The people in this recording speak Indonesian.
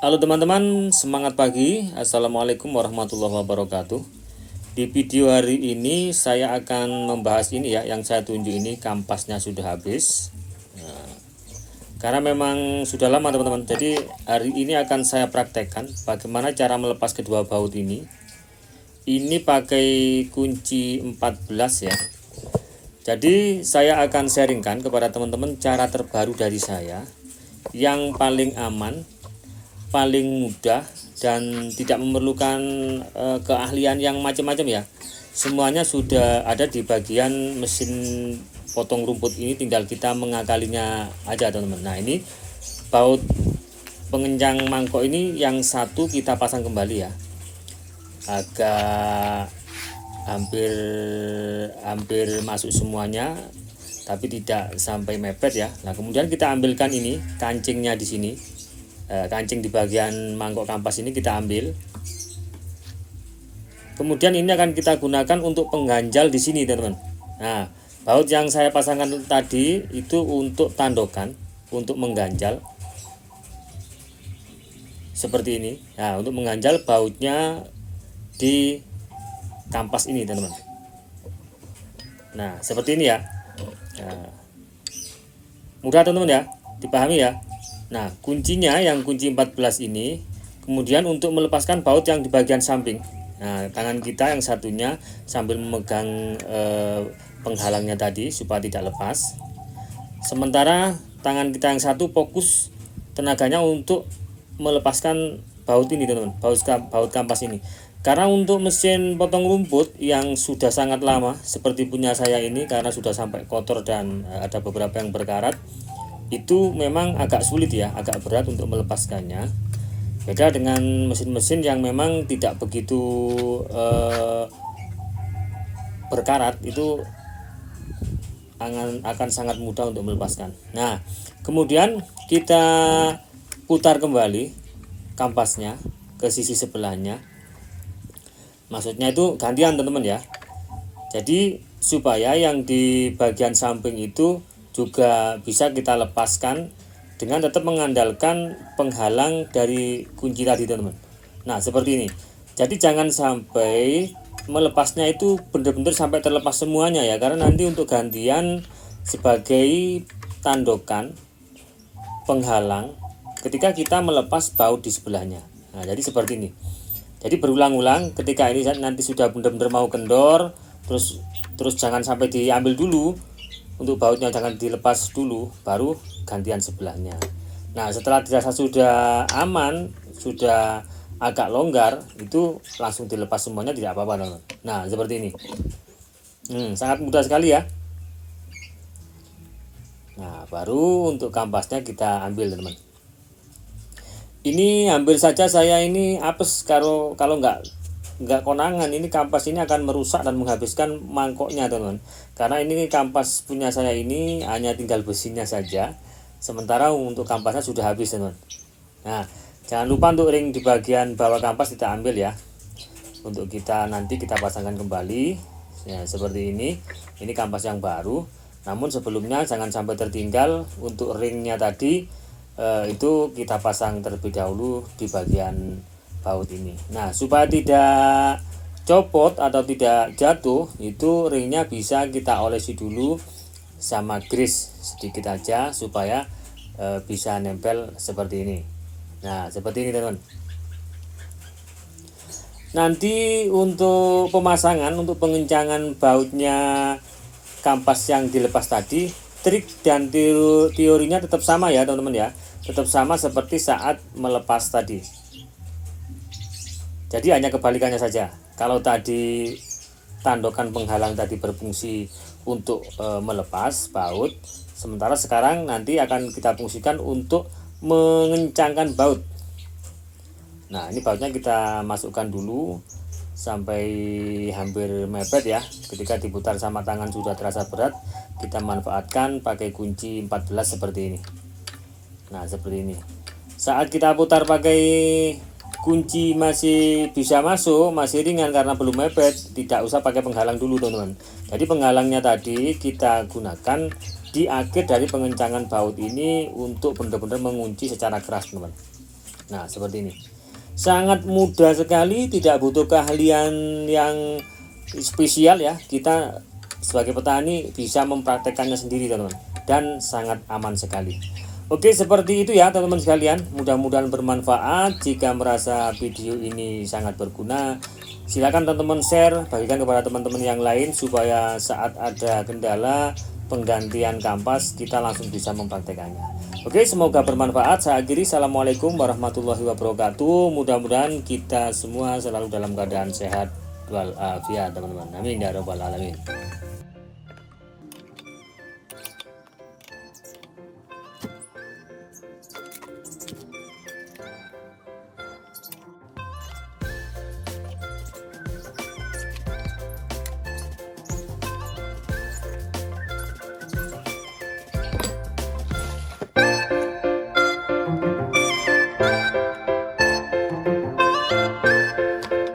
Halo teman-teman, semangat pagi. Assalamualaikum warahmatullahi wabarakatuh. Di video hari ini saya akan membahas ini ya, yang saya tunjuk ini kampasnya sudah habis. Karena memang sudah lama teman-teman. Jadi hari ini akan saya praktekkan bagaimana cara melepas kedua baut ini. Ini pakai kunci 14 ya. Jadi saya akan sharingkan kepada teman-teman cara terbaru dari saya yang paling aman, paling mudah, dan tidak memerlukan keahlian yang macam-macam ya. Semuanya sudah ada di bagian mesin potong rumput ini, tinggal kita mengakalinya aja teman-teman. Nah, ini baut pengencang mangkok ini yang satu kita pasang kembali ya, agak hampir masuk semuanya, tapi tidak sampai mepet ya. Nah, kemudian kita ambilkan ini kancingnya di sini. Kancing di bagian mangkok kampas ini kita ambil. Kemudian ini akan kita gunakan untuk pengganjal di sini teman-teman. Nah, baut yang saya pasangkan tadi itu untuk tandokan, untuk mengganjal seperti ini. Nah, untuk mengganjal bautnya di kampas ini teman-teman. Nah, seperti ini ya. Nah, mudah teman-teman ya, dipahami ya. Nah, kuncinya yang kunci 14 ini, kemudian untuk melepaskan baut yang di bagian samping. Nah, tangan kita yang satunya sambil memegang penghalangnya tadi supaya tidak lepas. Sementara tangan kita yang satu fokus tenaganya untuk melepaskan baut ini teman-teman, baut kampas ini. Karena untuk mesin potong rumput yang sudah sangat lama seperti punya saya ini, karena sudah sampai kotor dan ada beberapa yang berkarat, itu memang agak sulit ya, agak berat untuk melepaskannya. Beda dengan mesin-mesin yang memang tidak begitu berkarat, itu akan sangat mudah untuk melepaskan. Nah, kemudian kita putar kembali kampasnya ke sisi sebelahnya. Maksudnya itu gantian teman-teman ya. Jadi supaya yang di bagian samping itu juga bisa kita lepaskan dengan tetap mengandalkan penghalang dari kunci tadi teman-teman. Nah, seperti ini. Jadi jangan sampai melepasnya itu benar-benar sampai terlepas semuanya ya, karena nanti untuk gantian sebagai tandokan penghalang ketika kita melepas baut di sebelahnya. Nah, jadi seperti ini. Jadi berulang-ulang, ketika ini nanti sudah benar-benar mau kendor, terus jangan sampai diambil dulu. Untuk bautnya jangan dilepas dulu, baru gantian sebelahnya. Nah, setelah dirasa sudah aman, sudah agak longgar, itu langsung dilepas semuanya, tidak apa-apa teman-teman. Nah, seperti ini. Sangat mudah sekali ya. Nah, baru untuk kampasnya kita ambil teman-teman. Ini hampir saja saya ini apes kalau nggak konangan, ini kampas ini akan merusak dan menghabiskan mangkoknya teman-teman. Karena ini kampas punya saya ini hanya tinggal besinya saja, sementara untuk kampasnya sudah habis teman-teman. Nah, jangan lupa untuk ring di bagian bawah kampas kita ambil ya, untuk nanti kita pasangkan kembali ya, seperti ini. Ini kampas yang baru, namun sebelumnya jangan sampai tertinggal untuk ringnya tadi, itu kita pasang terlebih dahulu di bagian baut ini. Nah, supaya tidak copot atau tidak jatuh, itu ringnya bisa kita olesi dulu sama grease sedikit aja supaya bisa nempel seperti ini. Nah, seperti ini teman-teman. Nanti untuk pemasangan, untuk pengencangan bautnya kampas yang dilepas tadi, trik dan teorinya tetap sama ya teman-teman ya, tetap sama seperti saat melepas tadi. Jadi hanya kebalikannya saja. Kalau tadi tandokan penghalang tadi berfungsi untuk melepas baut, sementara sekarang nanti akan kita fungsikan untuk mengencangkan baut. Nah, ini bautnya kita masukkan dulu sampai hampir mepet ya. Ketika diputar sama tangan sudah terasa berat, kita manfaatkan pakai kunci 14 seperti ini. Nah, seperti ini. Saat kita putar pakai kunci masih bisa masuk, masih ringan karena belum mepet, tidak usah pakai penghalang dulu teman-teman. Jadi penghalangnya tadi kita gunakan di akhir dari pengencangan baut ini untuk benar-benar mengunci secara keras teman-teman. Nah, seperti ini. Sangat mudah sekali, tidak butuh keahlian yang spesial ya. Kita sebagai petani bisa mempraktekannya sendiri teman-teman, dan sangat aman sekali. Oke, seperti itu ya teman-teman sekalian. Mudah-mudahan bermanfaat. Jika merasa video ini sangat berguna, silakan teman-teman share, bagikan kepada teman-teman yang lain supaya saat ada kendala penggantian kampas kita langsung bisa mempraktekannya. Oke, semoga bermanfaat. Saya akhiri. Assalamualaikum warahmatullahi wabarakatuh. Mudah-mudahan kita semua selalu dalam keadaan sehat walafiat teman-teman. Amin ya rabbal alamin.